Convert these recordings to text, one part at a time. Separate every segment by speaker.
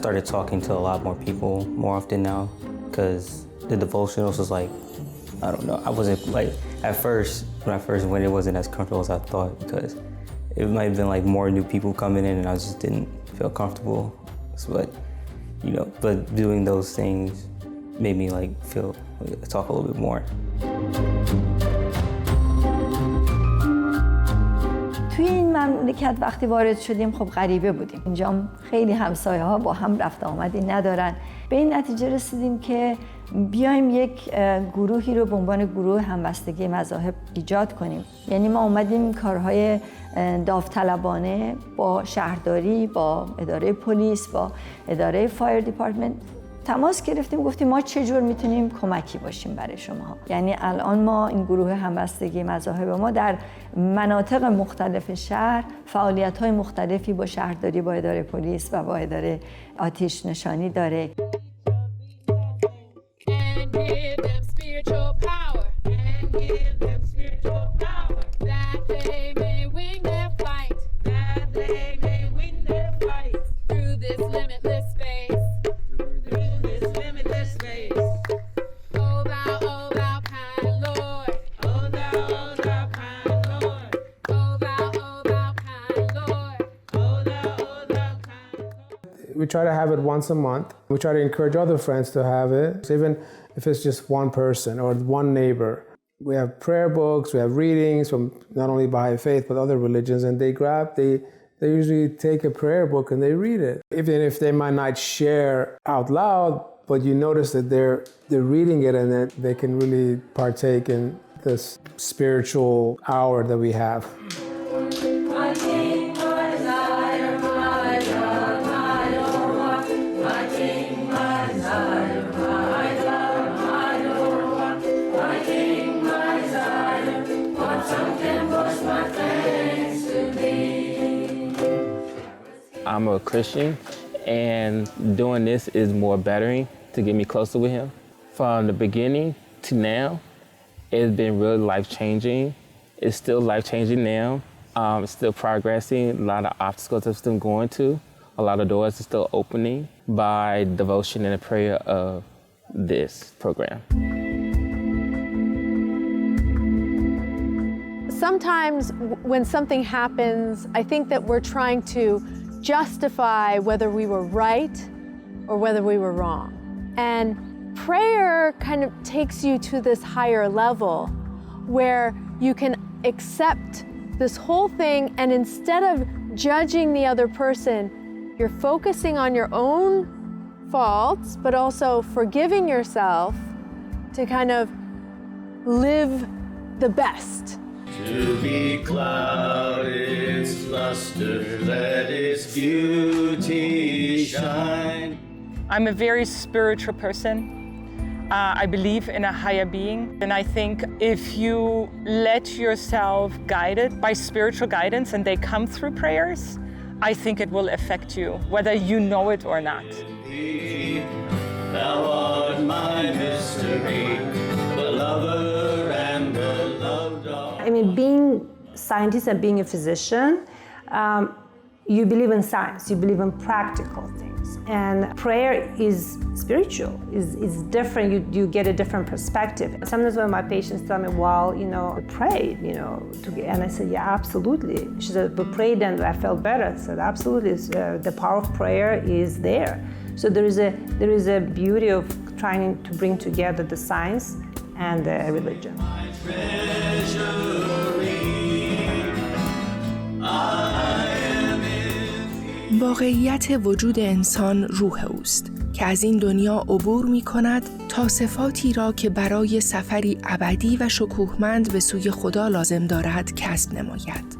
Speaker 1: started talking to a lot more people more often now because the devotionals was like, I don't know, I wasn't like, at first, when I first went, it wasn't as comfortable as I thought because it might have been like more new people coming in and I just didn't feel comfortable. But, you know, but doing those things made me like feel, talk a little bit more.
Speaker 2: توی این مملکت وقتی وارد شدیم خب غریبه بودیم. اینجا خیلی همسایه ها با هم رفت آمدی ندارن. به این نتیجه رسیدیم که بیایم یک گروهی رو به عنوان گروه همبستگی مذاهب ایجاد کنیم. یعنی ما اومدیم کارهای داوطلبانه با شهرداری، با اداره پلیس، با اداره فایر دیپارتمنت تماس گرفتیم، گفتیم ما چه جور میتونیم کمکی باشیم برای شما. یعنی الان ما این گروه همبستگی مذاهب ما در مناطق مختلف شهر فعالیت‌های مختلفی با شهرداری، با اداره پلیس و با اداره آتش نشانی داره.
Speaker 3: We try to have it once a month. We try to encourage other friends to have it, even if it's just one person or one neighbor. We have prayer books, we have readings from not only Baha'i faith but other religions, and they usually take a prayer book and they read it. Even if they might not share out loud, but you notice that they're reading it and that they can really partake in this spiritual hour that we have.
Speaker 4: I'm a Christian, and doing this is more bettering to get me closer with Him. From the beginning to now, it's been really life-changing. It's still life-changing now. It's still progressing. A lot of obstacles I'm still going to. A lot of doors are still opening by devotion and the prayer of this program.
Speaker 5: Sometimes when something happens, I think that we're trying to justify whether we were right or whether we were wrong. And prayer kind of takes you to this higher level where you can accept this whole thing, and instead of judging the other person, you're focusing on your own faults, but also forgiving yourself to kind of live the best.
Speaker 6: To be clouded its luster, let its beauty shine.
Speaker 7: I'm a very spiritual person. I believe in a higher being, and I think if you let yourself guided by spiritual guidance and they come through prayers, I think it will affect you, whether you know it or not.
Speaker 6: Thou art my mystery, the lover and the loved are.
Speaker 8: I mean, being a scientist and being a physician, you believe in science, you believe in practical things. And prayer is spiritual, is different, you get a different perspective. Sometimes when my patients tell me, well, I prayed, and I said, yeah, absolutely. She said, but prayed and I felt better. I said, absolutely, the power of prayer is there. So there is a beauty of trying to bring together the science and the religion.
Speaker 9: واقعیت وجود انسان روح اوست که از این دنیا عبور می کند تا صفاتی را که برای سفری ابدی و شکوهمند به سوی خدا لازم دارد کسب نماید.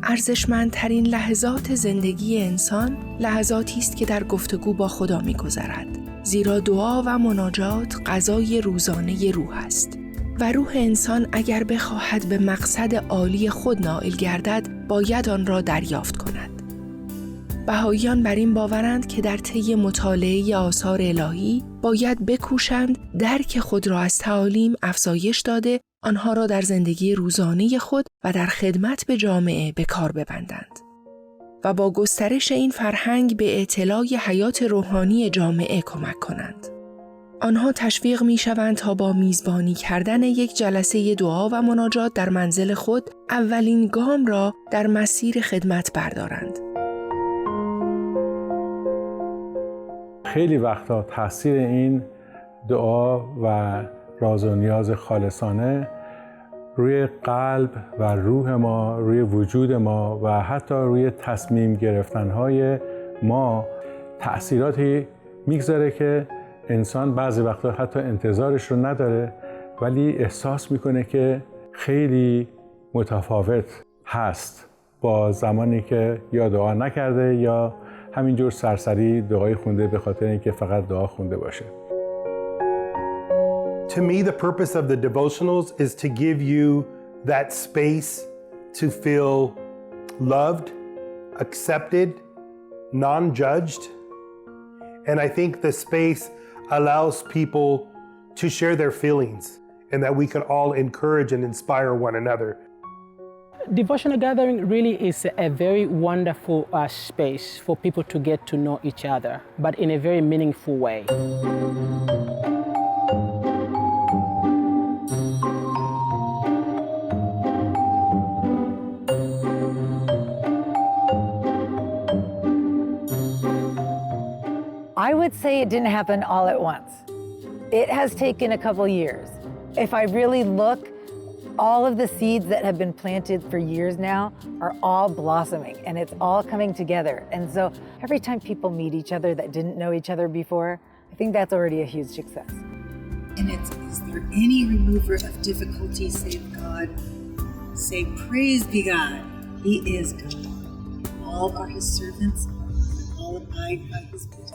Speaker 9: ارزشمندترین لحظات زندگی انسان لحظاتی است که در گفتگو با خدا می گذرد. زیرا دعا و مناجات غذای روزانه روح است. و روح انسان اگر بخواهد به مقصد عالی خود نائل گردد، باید آن را دریافت کند. بهائیان بر این باورند که در طی مطالعه آثار الهی باید بکوشند درک خود را از تعالیم افزایش داده، آنها را در زندگی روزانه خود و در خدمت به جامعه به کار ببندند. و با گسترش این فرهنگ به اطلاع حیات روحانی جامعه کمک کنند. آنها تشویق می شوند تا با میزبانی کردن یک جلسه دعا و مناجات در منزل خود اولین گام را در مسیر خدمت بردارند.
Speaker 10: خیلی وقتا تاثیر این دعا و راز و نیاز خالصانه روی قلب و روح ما، روی وجود ما و حتی روی تصمیم گرفتنهای ما تأثیراتی میگذاره که انسان بعضی وقتا حتی انتظارش رو نداره، ولی احساس میکنه که خیلی متفاوت هست با زمانی که یا دعا نکرده یا همینجور سرسری دعای خونده به خاطر اینکه فقط دعا خونده باشه.
Speaker 11: To me, the purpose of the devotionals is to give you that space to feel loved, accepted, non-judged. And I think the space allows people to share their feelings and that we can all encourage and inspire one another.
Speaker 12: Devotional gathering really is a very wonderful space for people to get to know each other, but in a very meaningful way.
Speaker 13: I would say it didn't happen all at once. It has taken a couple years. If I really look, all of the seeds that have been planted for years now are all blossoming and it's all coming together. And so every time people meet each other that didn't know each other before, I think that's already a huge success.
Speaker 14: And it's, is there any remover of difficulty save God? Say, praise be God. He is God. All are his servants, all abide by his will.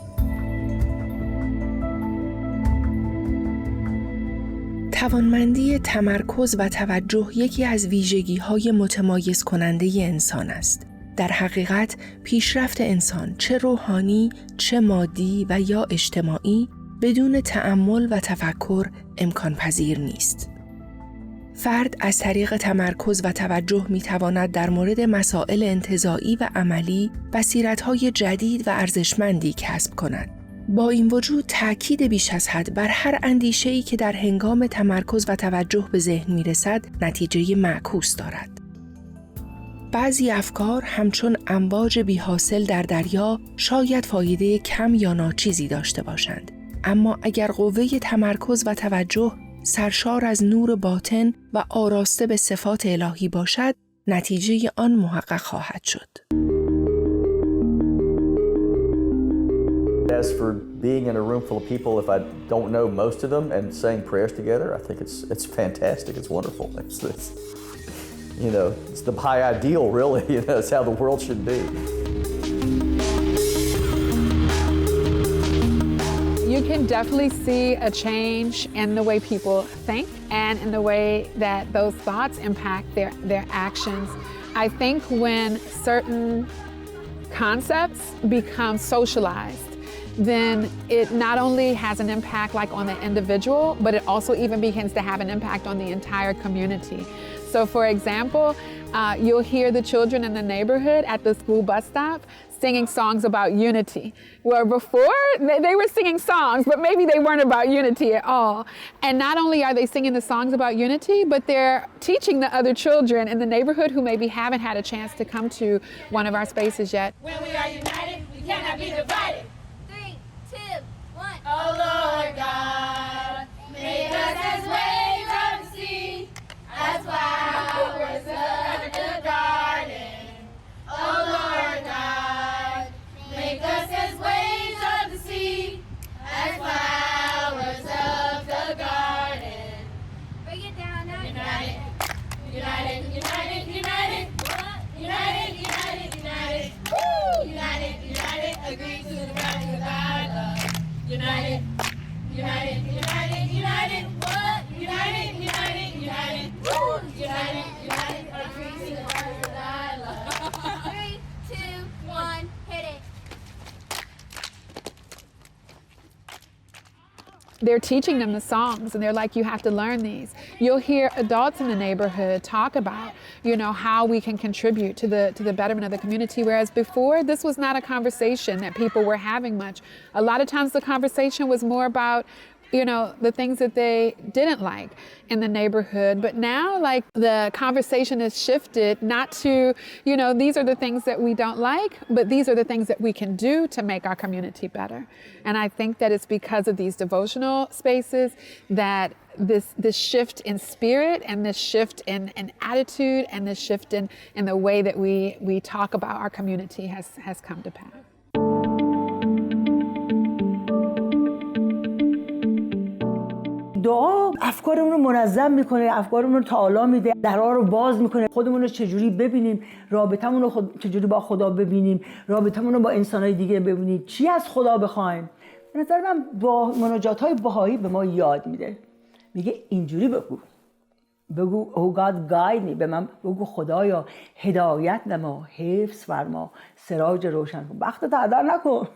Speaker 9: توانمندی تمرکز و توجه یکی از ویژگی‌های متمایز کننده انسان است. در حقیقت پیشرفت انسان چه روحانی، چه مادی و یا اجتماعی بدون تأمل و تفکر امکان پذیر نیست. فرد از طریق تمرکز و توجه می‌تواند در مورد مسائل انتزاعی و عملی بصیرت‌های جدید و ارزشمندی کسب کند. با این وجود تأکید بیش از حد بر هر اندیشه‌ای که در هنگام تمرکز و توجه به ذهن می‌رسد نتیجه معکوس دارد. بعضی افکار همچون امواج بی‌حاصل در دریا شاید فایده کم یا ناچیزی داشته باشند، اما اگر قوه تمرکز و توجه سرشار از نور باطن و آراسته به صفات الهی باشد، نتیجه آن محقق خواهد شد.
Speaker 15: As for being in a room full of people, if I don't know most of them and saying prayers together, I think it's fantastic. It's wonderful. It's you know, it's the high ideal, really. You know, it's how the world should be.
Speaker 5: You can definitely see a change in the way people think and in the way that those thoughts impact their actions. I think when certain concepts become socialized, then it not only has an impact like on the individual, but it also even begins to have an impact on the entire community. So for example, you'll hear the children in the neighborhood at the school bus stop singing songs about unity. Where before, they were singing songs, but maybe they weren't about unity at all. And not only are they singing the songs about unity, but they're teaching the other children in the neighborhood who maybe haven't had a chance to come to one of our spaces yet.
Speaker 6: When we are united, we cannot be divided. 3, 2, 1. Oh Lord God, make us as waves of the sea, as flowers of the garden. Oh Lord God, make us as waves of the sea, as flowers of the garden. Bring it down now. United, united, united, united. United, united, united. Woo! United, united, agree to the value of God love. United, united, united.
Speaker 16: they're teaching them the songs, and they're like, you have to learn these. You'll hear adults in the neighborhood talk about, you know, how we can contribute to the betterment of the community, whereas before, this was not a conversation that people were having much. A lot of times the conversation was more about, you know, the things that they didn't like in the neighborhood. But now, like, the conversation has shifted not to, you know, these are the things that we don't like, but these are the things that we can do to make our community better. And I think that it's because of these devotional spaces that this shift in spirit and this shift in attitude and this shift in the way that we talk about our community has come to pass.
Speaker 17: دعا افکارمون رو منظم میکنه، افکارمون رو تعالی میده، درها رو باز میکنه، خودمون رو چجوری ببینیم، رابطمون رو چجوری با خدا ببینیم، رابطمون رو با انسانهای دیگه ببینیم، چی از خدا بخوایم. به نظر من با مناجات‌های بهائی به ما یاد میده، میگه اینجوری بگو oh God guide me، به من بگو خدایا هدایت نما، حفظ فرما، سراج روشن کن، وقتت هدر نکن.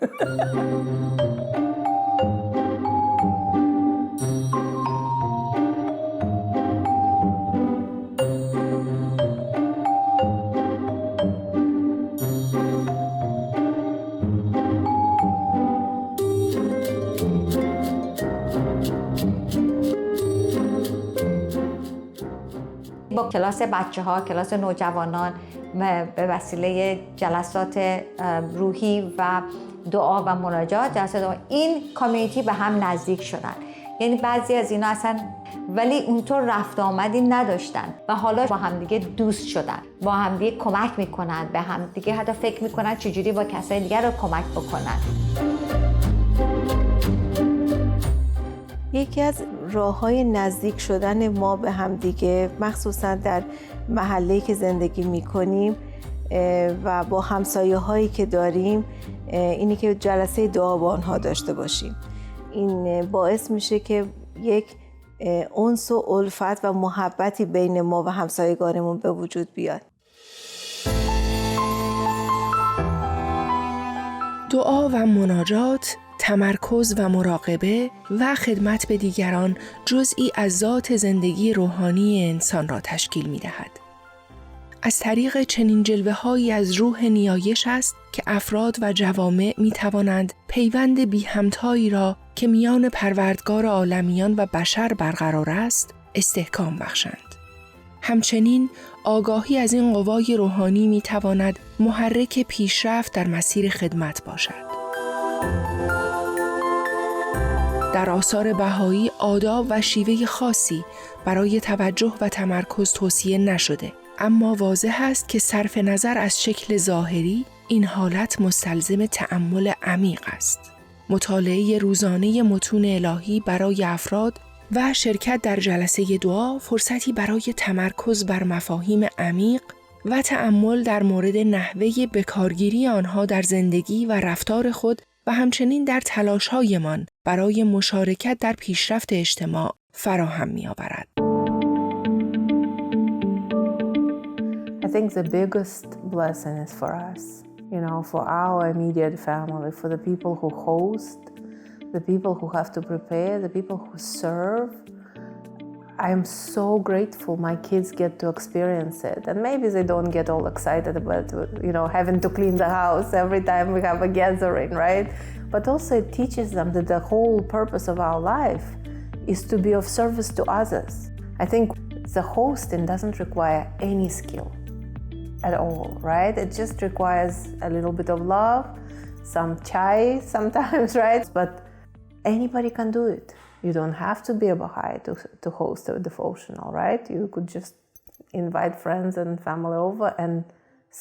Speaker 2: با کلاس بچه‌ها، کلاس نوجوانان به وسیله جلسات روحی و دعا و مناجات، جلسات دعا، این کامیونیتی به هم نزدیک شدن. یعنی بعضی از اینا اصلا ولی اونطور رفت آمدی نداشتن و حالا با همدیگه دوست شدن، با همدیگه کمک میکنن، به همدیگه حتی فکر میکنن چجوری با کسای دیگر رو کمک بکنن.
Speaker 18: یکی از راه‌های نزدیک شدن ما به هم دیگه، مخصوصا در محله‌ای که زندگی می‌کنیم و با همسایه‌هایی که داریم، اینی که جلسه دعا با آنها داشته باشیم. این باعث میشه که یک انس و الفت و محبتی بین ما و همسایگانمون به وجود بیاد.
Speaker 9: دعا و مناجات، تمرکز و مراقبه و خدمت به دیگران جزئی از ذات زندگی روحانی انسان را تشکیل می‌دهد. از طریق چنین جلوه‌هایی از روح نیایش است که افراد و جوامع می‌توانند پیوند بی همتایی را که میان پروردگار عالمیان و بشر برقرار است، استحکام بخشند. همچنین آگاهی از این قوای روحانی می‌تواند محرک پیشرفت در مسیر خدمت باشد. در آثار بهائی آداب و شیوه خاصی برای توجه و تمرکز توصیه نشده، اما واضح است که صرف نظر از شکل ظاهری، این حالت مستلزم تأمل عمیق است. مطالعه روزانه متون الهی برای افراد و شرکت در جلسه دعا فرصتی برای تمرکز بر مفاهیم عمیق و تأمل در مورد نحوه بکارگیری آنها در زندگی و رفتار خود و همچنین در تلاش‌هایمان برای مشارکت در پیشرفت اجتماع فراهم می‌آورد.
Speaker 18: I think the biggest blessing is for us, you know, for our immediate family, for the people who host, the people who have to prepare, the people who serve. I am so grateful my kids get to experience it. And maybe they don't get all excited about, you know, having to clean the house every time we have a gathering, right? But also it teaches them that the whole purpose of our life is to be of service to others. I think the hosting doesn't require any skill at all, right? It just requires a little bit of love, some chai sometimes, right? But anybody can do it. You don't have to be a Bahai to host a devotional, right? You could just invite friends and family over and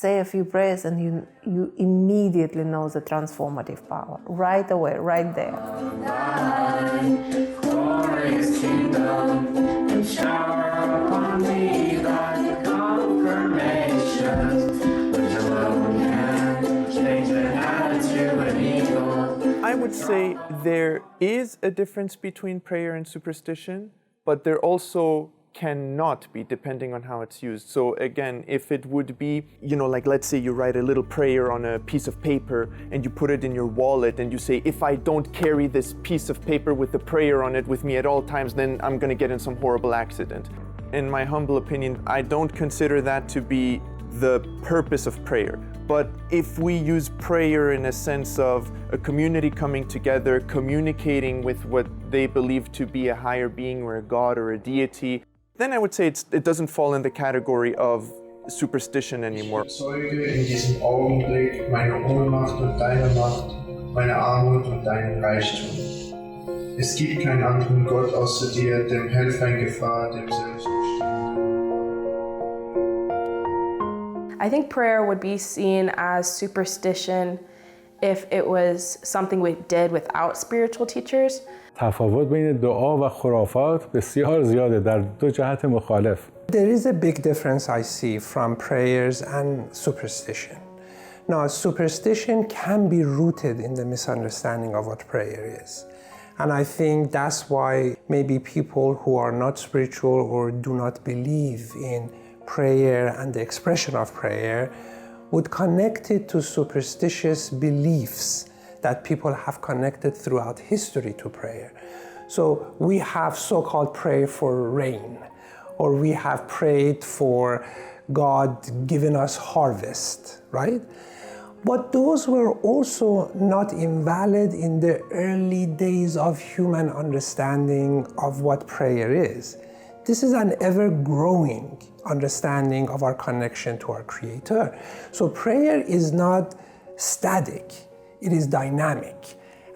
Speaker 18: say a few prayers, and you immediately know the transformative power right away, right there. Glorious kingdom, and shower upon me thy confirmations, which alone can change the attitude of evil.
Speaker 19: I would say there is a difference between prayer and superstition, but there also cannot be, depending on how it's used. So again, if it would be, like let's say you write a little prayer on a piece of paper and you put it in your wallet and you say, if I don't carry this piece of paper with the prayer on it with me at all times, then I'm going to get in some horrible accident. In my humble opinion, I don't consider that to be the purpose of prayer. But if we use prayer in a sense of a community coming together, communicating with what they believe to be a higher being or a god or a deity, then I would say it doesn't fall in the category of superstition anymore.
Speaker 20: Zeuge in diesem Augenblick meine Ohnmacht und deine Macht, meine Armut und deinen Reichtum. Es gibt keinen anderen Gott außer dir, dem Helfer in Gefahr, dem Selbst.
Speaker 21: I think prayer would be seen as superstition if it was something we did without spiritual teachers.
Speaker 10: تفاوت بین دعا و خرافات بسیار زیاده در دو جهت مخالف.
Speaker 22: There is a big difference I see from prayers and superstition. Now, superstition can be rooted in the misunderstanding of what prayer is. And I think that's why maybe people who are not spiritual or do not believe in prayer and the expression of prayer would connect it to superstitious beliefs that people have connected throughout history to prayer. So we have so-called prayer for rain, or we have prayed for God giving us harvest, right? But those were also not invalid in the early days of human understanding of what prayer is. This is an ever-growing understanding of our connection to our Creator. So prayer is not static, it is dynamic.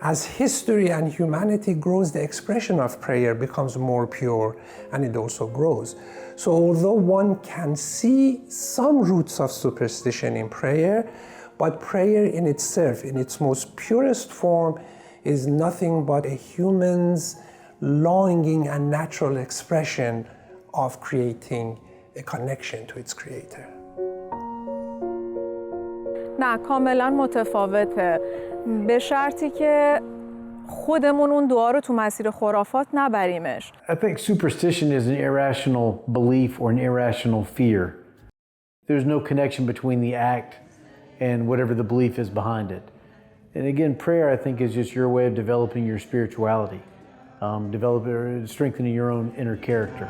Speaker 22: As history and humanity grows, the expression of prayer becomes more pure and it also grows. So although one can see some roots of superstition in prayer, but prayer in itself, in its most purest form, is nothing but a human's longing and natural expression of creating a connection to its creator.
Speaker 23: نه کاملا متفاوته به شرطی که خودمون اون دعا رو تو مسیر خرافات نبریمش.
Speaker 24: I think superstition is an irrational belief or an irrational fear. There's no connection between the act and whatever the belief is behind it. And again, prayer I think is just your way of developing your spirituality, strengthening your own inner character.